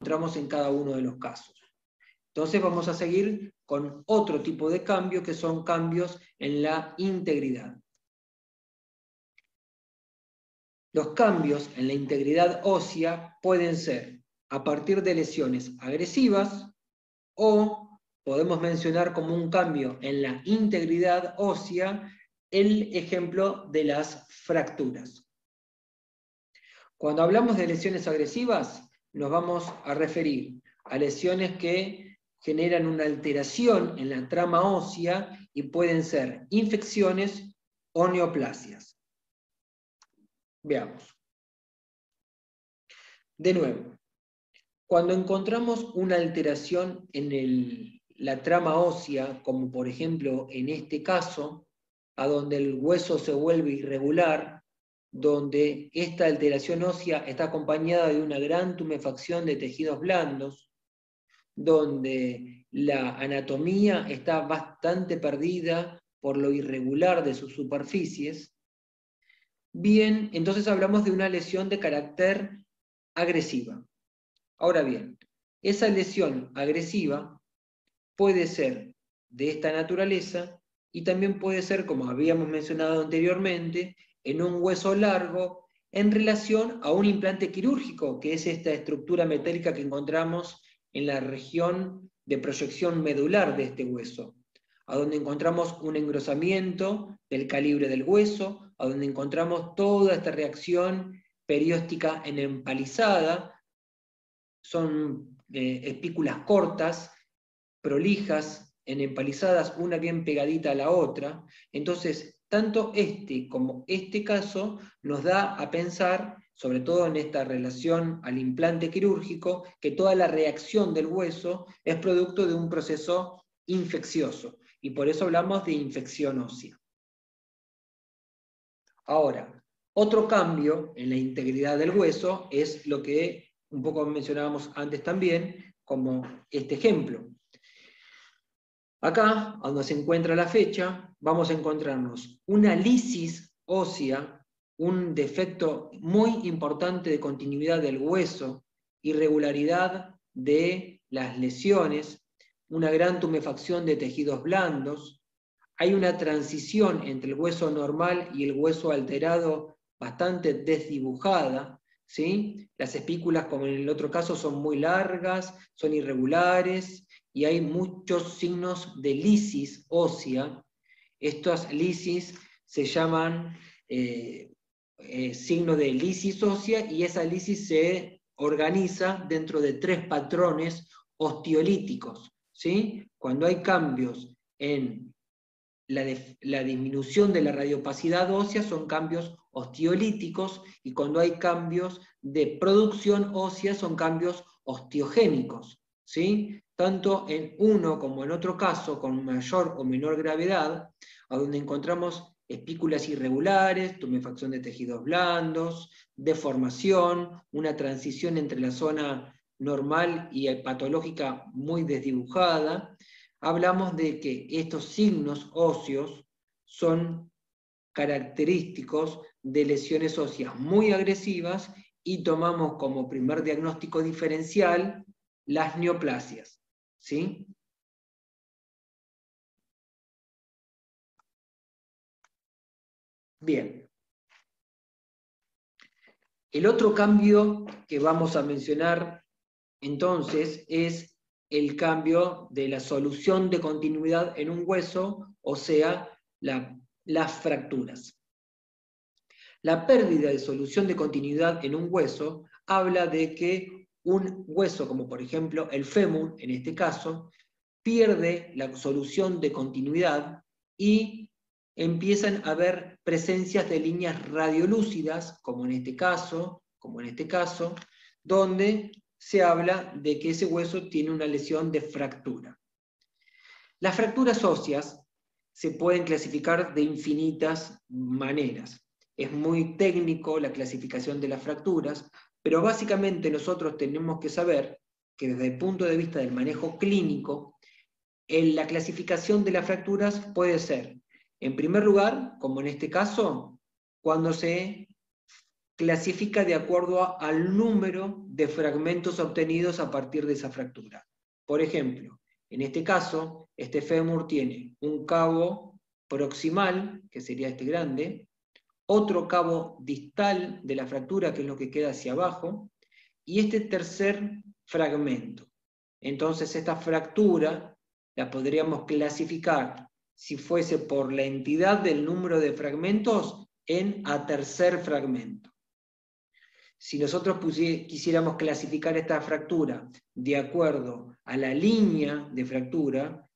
encontramos en cada uno de los casos. Entonces vamos a seguir con otro tipo de cambio, que son cambios en la integridad. Los cambios en la integridad ósea pueden ser a partir de lesiones agresivas o podemos mencionar como un cambio en la integridad ósea el ejemplo de las fracturas. Cuando hablamos de lesiones agresivas, nos vamos a referir a lesiones que generan una alteración en la trama ósea y pueden ser infecciones o neoplasias. Veamos. De nuevo, cuando encontramos una alteración en la trama ósea, como por ejemplo en este caso, a donde el hueso se vuelve irregular, donde esta alteración ósea está acompañada de una gran tumefacción de tejidos blandos, donde la anatomía está bastante perdida por lo irregular de sus superficies, bien, entonces hablamos de una lesión de carácter agresiva. Ahora bien, esa lesión agresiva puede ser de esta naturaleza y también puede ser, como habíamos mencionado anteriormente, en un hueso largo en relación a un implante quirúrgico, que es esta estructura metálica que encontramos en la región de proyección medular de este hueso, a donde encontramos un engrosamiento del calibre del hueso, a donde encontramos toda esta reacción perióstica en empalizada. Son espículas cortas, prolijas, en empalizadas, una bien pegadita a la otra. Entonces, tanto este como este caso nos da a pensar, sobre todo en esta relación al implante quirúrgico, que toda la reacción del hueso es producto de un proceso infeccioso, y por eso hablamos de infección ósea. Ahora, otro cambio en la integridad del hueso es lo que un poco mencionábamos antes también, como este ejemplo. Acá, donde se encuentra la fecha, vamos a encontrarnos una lisis ósea, un defecto muy importante de continuidad del hueso, irregularidad de las lesiones, una gran tumefacción de tejidos blandos. Hay una transición entre el hueso normal y el hueso alterado bastante desdibujada, ¿sí? Las espículas, como en el otro caso, son muy largas, son irregulares, y hay muchos signos de lisis ósea. Estas lisis se llaman signo de lisis ósea, y esa lisis se organiza dentro de 3 patrones osteolíticos, ¿sí? Cuando hay cambios en la disminución de la radiopacidad ósea son cambios osteolíticos, y cuando hay cambios de producción ósea son cambios osteogénicos, ¿sí? Tanto en uno como en otro caso, con mayor o menor gravedad, a donde encontramos espículas irregulares, tumefacción de tejidos blandos, deformación, una transición entre la zona normal y patológica muy desdibujada. Hablamos de que estos signos óseos son característicos de lesiones óseas muy agresivas, y tomamos como primer diagnóstico diferencial las neoplasias, ¿sí? Bien. El otro cambio que vamos a mencionar entonces es el cambio de la solución de continuidad en un hueso, o sea, las fracturas. La pérdida de solución de continuidad en un hueso habla de que un hueso, como por ejemplo el fémur, en este caso, pierde la solución de continuidad y empiezan a haber presencias de líneas radiolúcidas, como en este caso, donde se habla de que ese hueso tiene una lesión de fractura. Las fracturas óseas se pueden clasificar de infinitas maneras. Es muy técnico la clasificación de las fracturas, pero básicamente nosotros tenemos que saber que desde el punto de vista del manejo clínico, la clasificación de las fracturas puede ser, en primer lugar, como en este caso, cuando se clasifica de acuerdo al número de fragmentos obtenidos a partir de esa fractura. Por ejemplo, en este caso, este fémur tiene un cabo proximal, que sería este grande, otro cabo distal de la fractura, que es lo que queda hacia abajo, y este tercer fragmento. Entonces, esta fractura la podríamos clasificar, si fuese por la entidad del número de fragmentos, en a tercer fragmento. Si nosotros quisiéramos clasificar esta fractura de acuerdo a la línea de fractura,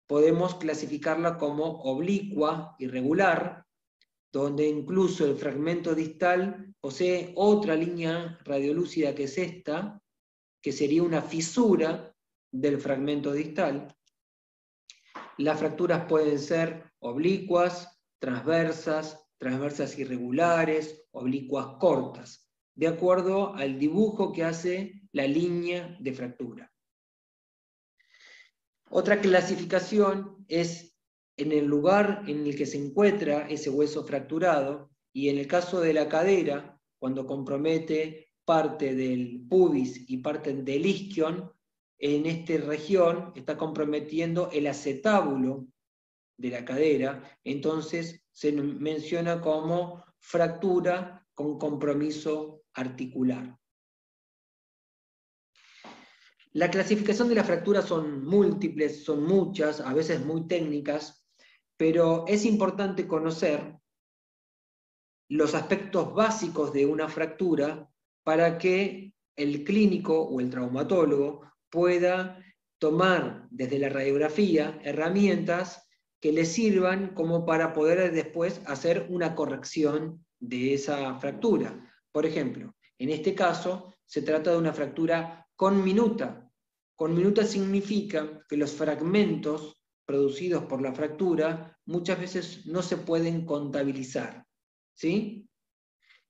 podemos clasificarla como oblicua, irregular, donde incluso el fragmento distal posee otra línea radiolúcida que es esta, que sería una fisura del fragmento distal. Las fracturas pueden ser oblicuas, transversas, transversas irregulares, oblicuas cortas, de acuerdo al dibujo que hace la línea de fractura. Otra clasificación es en el lugar en el que se encuentra ese hueso fracturado, y en el caso de la cadera, cuando compromete parte del pubis y parte del isquion, en esta región está comprometiendo el acetábulo de la cadera, entonces se menciona como fractura con compromiso articular. La clasificación de las fracturas son múltiples, son muchas, a veces muy técnicas, pero es importante conocer los aspectos básicos de una fractura para que el clínico o el traumatólogo pueda tomar desde la radiografía herramientas que le sirvan como para poder después hacer una corrección de esa fractura. Por ejemplo, en este caso se trata de una fractura conminuta. Conminuta significa que los fragmentos producidos por la fractura muchas veces no se pueden contabilizar, ¿sí?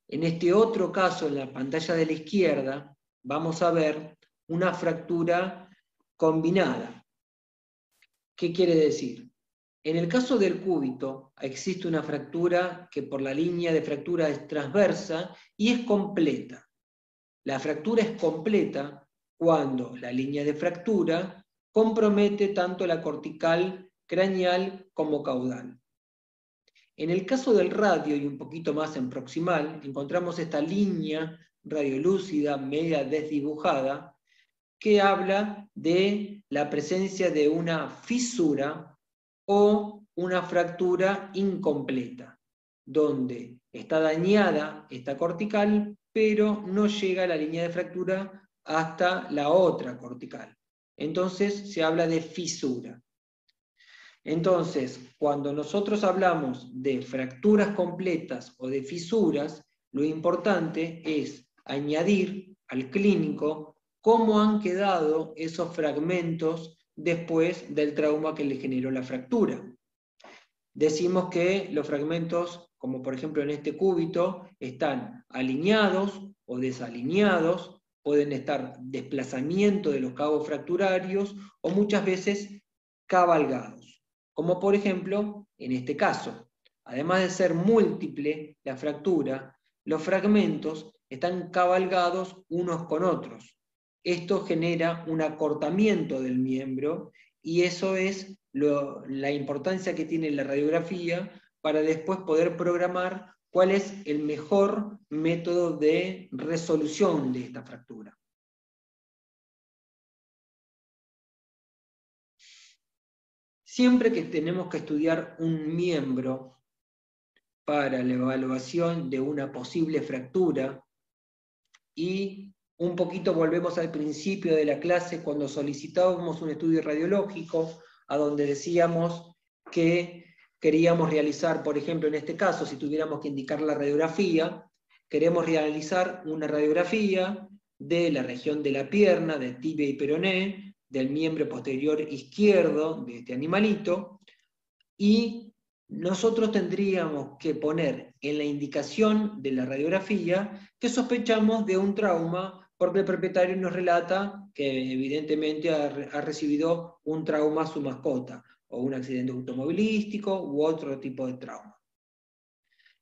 En este otro caso, en la pantalla de la izquierda, vamos a ver una fractura combinada. ¿Qué quiere decir? En el caso del cúbito, existe una fractura que por la línea de fractura es transversa y es completa. La fractura es completa cuando la línea de fractura compromete tanto la cortical craneal como caudal. En el caso del radio, y un poquito más en proximal, encontramos esta línea radiolúcida media desdibujada que habla de la presencia de una fisura o una fractura incompleta, donde está dañada esta cortical, pero no llega a la línea de fractura hasta la otra cortical. Entonces se habla de fisura. Entonces, cuando nosotros hablamos de fracturas completas o de fisuras, lo importante es añadir al clínico cómo han quedado esos fragmentos después del trauma que le generó la fractura. Decimos que los fragmentos, como por ejemplo en este cúbito, están alineados o desalineados, pueden estar desplazamiento de los cabos fracturarios o muchas veces cabalgados. Como por ejemplo en este caso. Además de ser múltiple la fractura, los fragmentos están cabalgados unos con otros. Esto genera un acortamiento del miembro y eso es la importancia que tiene la radiografía para después poder programar cuál es el mejor método de resolución de esta fractura. Siempre que tenemos que estudiar un miembro para la evaluación de una posible fractura, y un poquito volvemos al principio de la clase cuando solicitábamos un estudio radiológico, a donde decíamos que queríamos realizar, por ejemplo, en este caso, si tuviéramos que indicar la radiografía, queremos realizar una radiografía de la región de la pierna, de tibia y peroné, del miembro posterior izquierdo de este animalito, y nosotros tendríamos que poner en la indicación de la radiografía que sospechamos de un trauma porque el propietario nos relata que evidentemente ha recibido un trauma a su mascota, o un accidente automovilístico u otro tipo de trauma.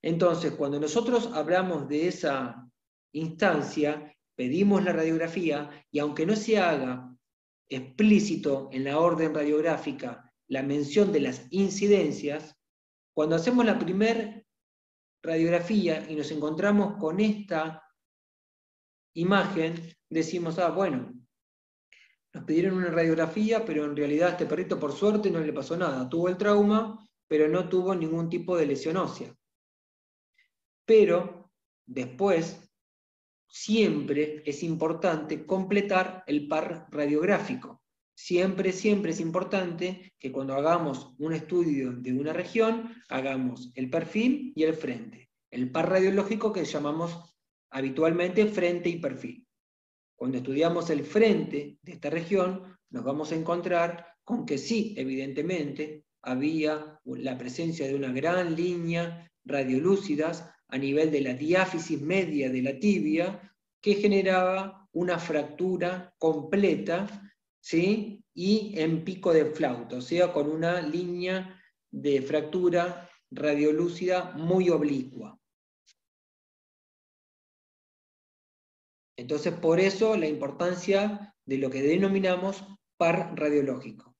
Entonces, cuando nosotros hablamos de esa instancia, pedimos la radiografía y aunque no se haga explícito en la orden radiográfica la mención de las incidencias, cuando hacemos la primera radiografía y nos encontramos con esta imagen, decimos, bueno, nos pidieron una radiografía, pero en realidad a este perrito por suerte no le pasó nada. Tuvo el trauma, pero no tuvo ningún tipo de lesión ósea. Pero después, siempre es importante completar el par radiográfico. Siempre, siempre es importante que cuando hagamos un estudio de una región, hagamos el perfil y el frente. El par radiológico que llamamos habitualmente frente y perfil. Cuando estudiamos el frente de esta región, nos vamos a encontrar con que sí, evidentemente, había la presencia de una gran línea radiolúcidas a nivel de la diáfisis media de la tibia, que generaba una fractura completa, ¿sí? Y en pico de flauta, o sea, con una línea de fractura radiolúcida muy oblicua. Entonces, por eso la importancia de lo que denominamos par radiológico.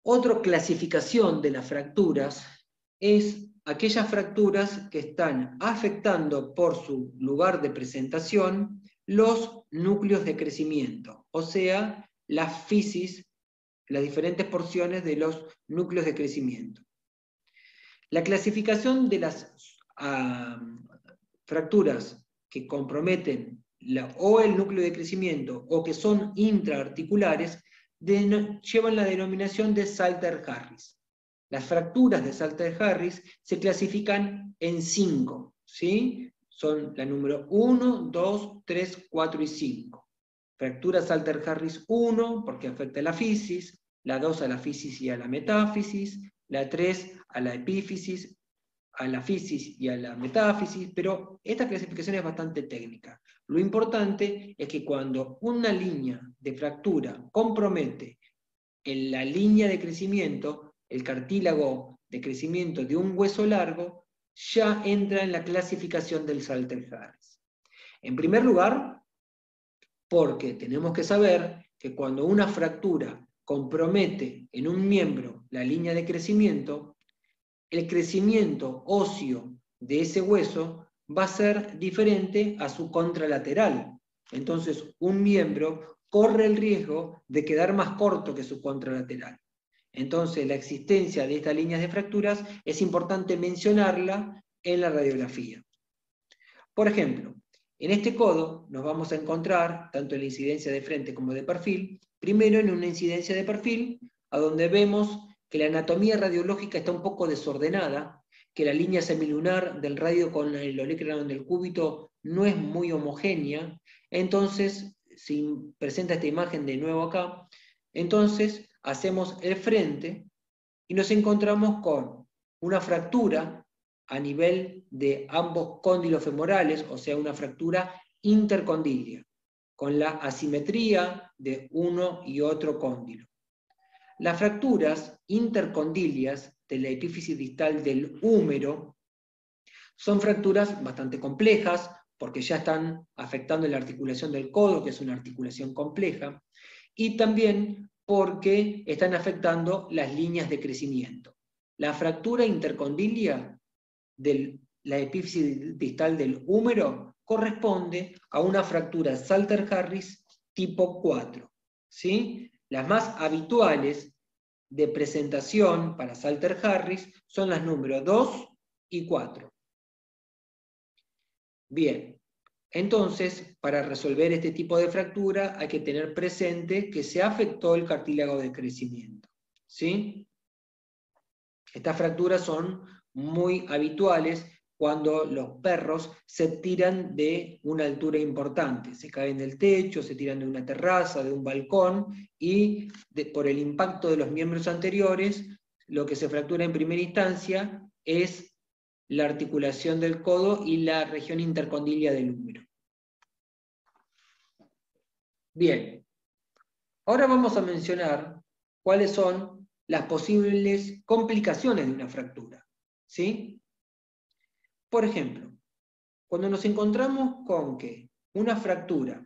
Otra clasificación de las fracturas es aquellas fracturas que están afectando por su lugar de presentación los núcleos de crecimiento, o sea, las fisis, las diferentes porciones de los núcleos de crecimiento. La clasificación de las fracturas que comprometen o el núcleo de crecimiento o que son intraarticulares llevan la denominación de Salter-Harris. Las fracturas de Salter-Harris se clasifican en 5, ¿sí? Son la número 1, 2, 3, 4 y 5. Fractura Salter-Harris 1 porque afecta a la fisis, la 2 a la fisis y a la metáfisis, la 3 a la epífisis, a la fisis y a la metáfisis, pero esta clasificación es bastante técnica. Lo importante es que cuando una línea de fractura compromete en la línea de crecimiento, el cartílago de crecimiento de un hueso largo, ya entra en la clasificación del Salter-Harris. En primer lugar, porque tenemos que saber que cuando una fractura compromete en un miembro la línea de crecimiento, el crecimiento óseo de ese hueso va a ser diferente a su contralateral. Entonces, un miembro corre el riesgo de quedar más corto que su contralateral. Entonces, la existencia de estas líneas de fracturas es importante mencionarla en la radiografía. Por ejemplo, en este codo nos vamos a encontrar, tanto en la incidencia de frente como de perfil, primero en una incidencia de perfil, a donde vemos que la anatomía radiológica está un poco desordenada, que la línea semilunar del radio con el olecranon del cúbito no es muy homogénea. Entonces, si presenta esta imagen de nuevo acá, entonces hacemos el frente y nos encontramos con una fractura a nivel de ambos cóndilos femorales, o sea, una fractura intercondilia, con la asimetría de uno y otro cóndilo. Las fracturas intercondilias de la epífisis distal del húmero son fracturas bastante complejas, porque ya están afectando la articulación del codo, que es una articulación compleja, y también porque están afectando las líneas de crecimiento. La fractura intercondilia de la epífisis distal del húmero corresponde a una fractura Salter-Harris tipo 4. ¿Sí? Las más habituales de presentación para Salter-Harris son las números 2 y 4. Bien, entonces, para resolver este tipo de fractura hay que tener presente que se afectó el cartílago de crecimiento. ¿Sí? Estas fracturas son muy habituales cuando los perros se tiran de una altura importante, se caen del techo, se tiran de una terraza, de un balcón, y por el impacto de los miembros anteriores, lo que se fractura en primera instancia es la articulación del codo y la región intercondilia del húmero. Bien, ahora vamos a mencionar cuáles son las posibles complicaciones de una fractura, ¿sí? Por ejemplo, cuando nos encontramos con que una fractura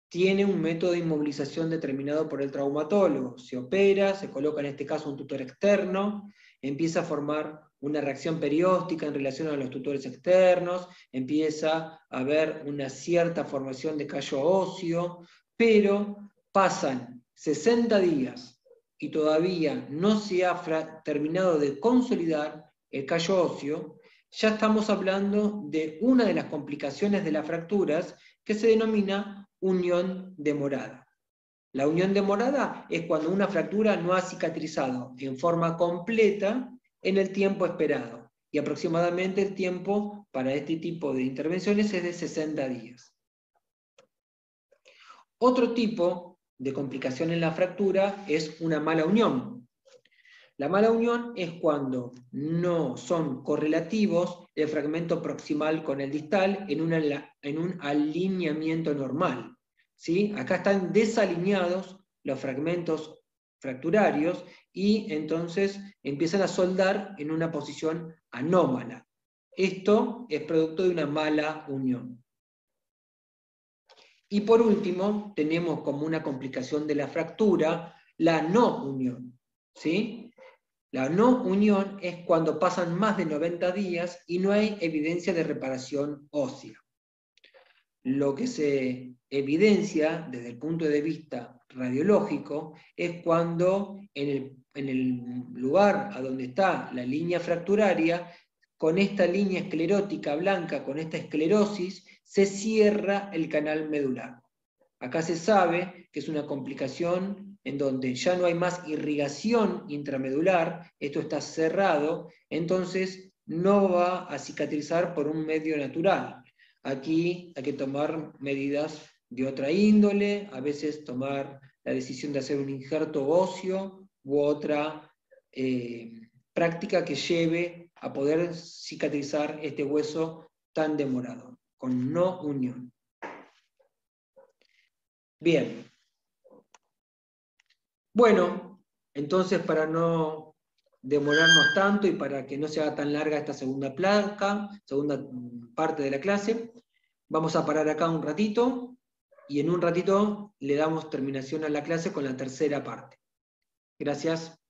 tiene un método de inmovilización determinado por el traumatólogo, se opera, se coloca en este caso un tutor externo, empieza a formar una reacción perióstica en relación a los tutores externos, empieza a haber una cierta formación de callo óseo, pero pasan 60 días y todavía no se ha terminado de consolidar el callo óseo, ya estamos hablando de una de las complicaciones de las fracturas que se denomina unión demorada. La unión demorada es cuando una fractura no ha cicatrizado en forma completa en el tiempo esperado. Y aproximadamente el tiempo para este tipo de intervenciones es de 60 días. Otro tipo de complicación en la fractura es una mala unión. La mala unión es cuando no son correlativos el fragmento proximal con el distal en un alineamiento normal. ¿Sí? Acá están desalineados los fragmentos fracturarios y entonces empiezan a soldar en una posición anómala. Esto es producto de una mala unión. Y por último, tenemos como una complicación de la fractura la no unión. ¿Sí? La no unión es cuando pasan más de 90 días y no hay evidencia de reparación ósea. Lo que se evidencia desde el punto de vista radiológico es cuando en el lugar a donde está la línea fracturaria, con esta línea esclerótica blanca, con esta esclerosis, se cierra el canal medular. Acá se sabe que es una complicación en donde ya no hay más irrigación intramedular, esto está cerrado, entonces no va a cicatrizar por un medio natural. Aquí hay que tomar medidas de otra índole, a veces tomar la decisión de hacer un injerto óseo u otra práctica que lleve a poder cicatrizar este hueso tan demorado, con no unión. Bien. Bueno, entonces para no demorarnos tanto y para que no se haga tan larga esta segunda parte de la clase, vamos a parar acá un ratito y en un ratito le damos terminación a la clase con la tercera parte. Gracias.